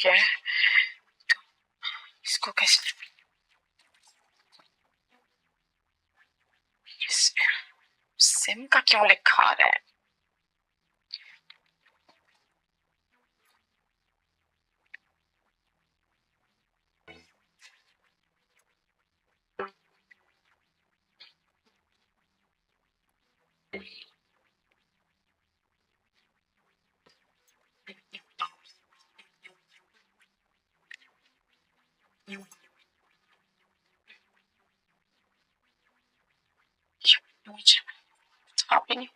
है, इसको कैसे सिम का क्यों लिखा रहा है? मुझे आप ही नहीं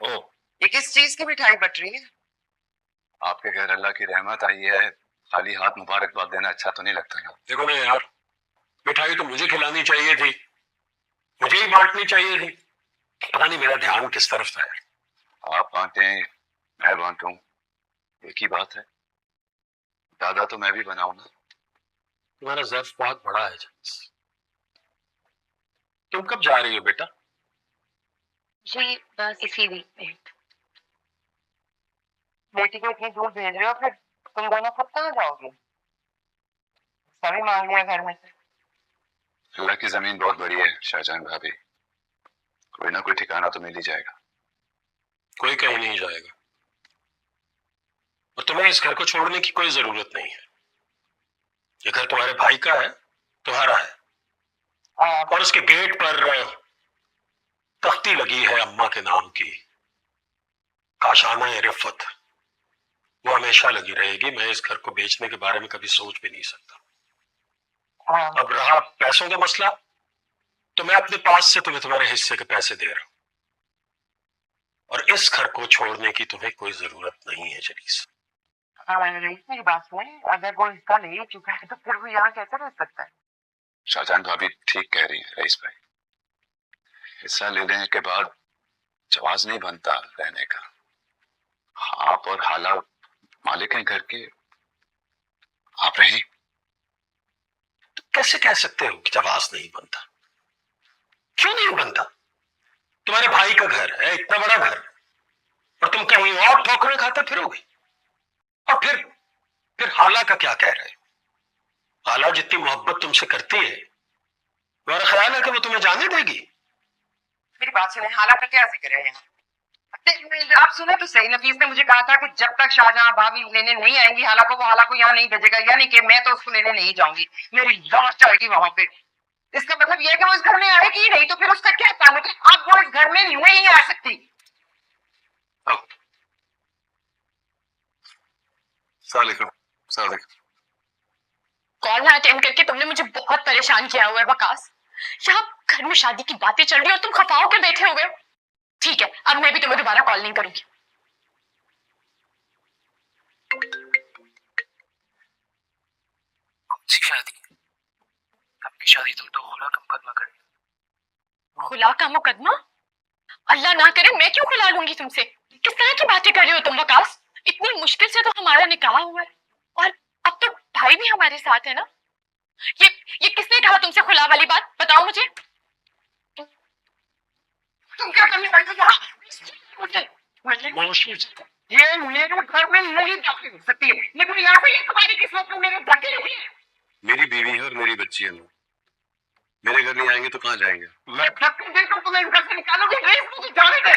ओ, ये किस चीज की मिठाई बट रही है? आपके घर अल्लाह की रहमत आई है, खाली हाथ मुबारकबाद देना अच्छा तो नहीं लगता यार। देखो ना यार, मिठाई तो मुझे खिलानी चाहिए थी, मुझे ही बांटनी चाहिए थी। पता नहीं मेरा ध्यान किस तरफ था यार। आप बांटे मैं बांटूं एक ही बात है। दादा तो मैं भी बनाऊं ना। तुम्हारा ज़र्फ बहुत बड़ा है जस। तुम कब जा रही हो बेटा? जी बस इसी वीक में। बेटी को इतनी दूर भेज रहे हो, फिर तुम दोनों कब कहाँ जाओगे? सभी मांग लिया घर में से। अल्लाह की जमीन बहुत बड़ी है शाहजहान भाभी, कोई ना कोई ठिकाना तो मिल ही जाएगा। कोई कहीं नहीं जाएगा और तुम्हें इस घर को छोड़ने की कोई जरूरत नहीं है। ये घर तुम्हारे भाई का है, तुम्हारा है। और उसके गेट पर तख्ती लगी है अम्मा के नाम की, काशाना रिफत। वो हमेशा लगी रहेगी। मैं इस घर को बेचने के बारे में कभी सोच भी नहीं सकता। अब रहा पैसों का मसला, तो मैं अपने पास से तुम्हें तुम्हारे हिस्से के पैसे दे रहा हूं और इस घर को छोड़ने की तुम्हें कोई जरूरत नहीं है जलीस। मेरी बात सुने, अगर वो हिस्सा ले चुका है तो फिर वो यहाँ कैसे रह सकता है? शाहजहान भाभी ठीक कह रही है रईस भाई, हिस्सा ले लेने के बाद जवाज नहीं बनता रहने का। आप और हाला मालिक हैं घर के, आप रहें। तो कैसे कह सकते हो कि जवाज नहीं बनता? क्यों नहीं बनता? तुम्हारे भाई का घर है, इतना बड़ा घर, और तुम कहीं और ठोकरें खाते फिरोगे। और फिर हाला का क्या कह रहे हो? हाला जितनी मोहब्बत तुमसे करती है, तुम्हारा ख्याल है कि वो तुम्हें जाने देगी? मेरी बात सुने, हाला का क्या जिक्र है यहाँ? आप सुने तो सही, नफीस ने मुझे कहा था कि जब तक शाहजहां भाभी लेने नहीं आएंगी हाला को, वो हाला को यहाँ नहीं भेजेगा, यानी कि मैं तो उसको लेने नहीं जाऊंगी। मेरी लाश जाएगी वहां पे। इसका मतलब यह है कि वो इस घर में आएगी ही नहीं, तो फिर उसका क्या ताल्लुक है? अब वो इस घर में नहीं आ सकती। कॉल ना अटेंड करके तुमने मुझे बहुत परेशान किया हुआ है वकास। यहाँ घर में शादी की बातें चल रही है और तुम खफा होकर बैठे हो गए। ठीक है, अब मैं भी तुम्हें दोबारा कॉल नहीं करूंगी। शादी? आपकी शादी तुम तो खुला का मुकदमा कर। खुला का मुकदमा? अल्लाह ना करे, मैं क्यों खुला लूंगी तुमसे? किस तरह की बातें कर रही हो तुम वकास? इतनी मुश्किल से तो हमारा निकाह हुआ है और अब तो भाई भी हमारे साथ है ना। ये किसने कहा तुमसे खुला वाली बात? बताओ मुझे। तुम क्या करने वाली हो? ये मेरे घर में नहीं दाखिल हो सकती है, लेकिन यहाँ पे ये तुम्हारी किस्मत में मेरे दाखिल हुई है। मेरी बीवी है और मेरी बच्ची है, मेरे घर नहीं आएंगे तो कहाँ जाएंगे? मैं तक देखो तुम्हें घर से निकालोगे, मुझे जाने दे।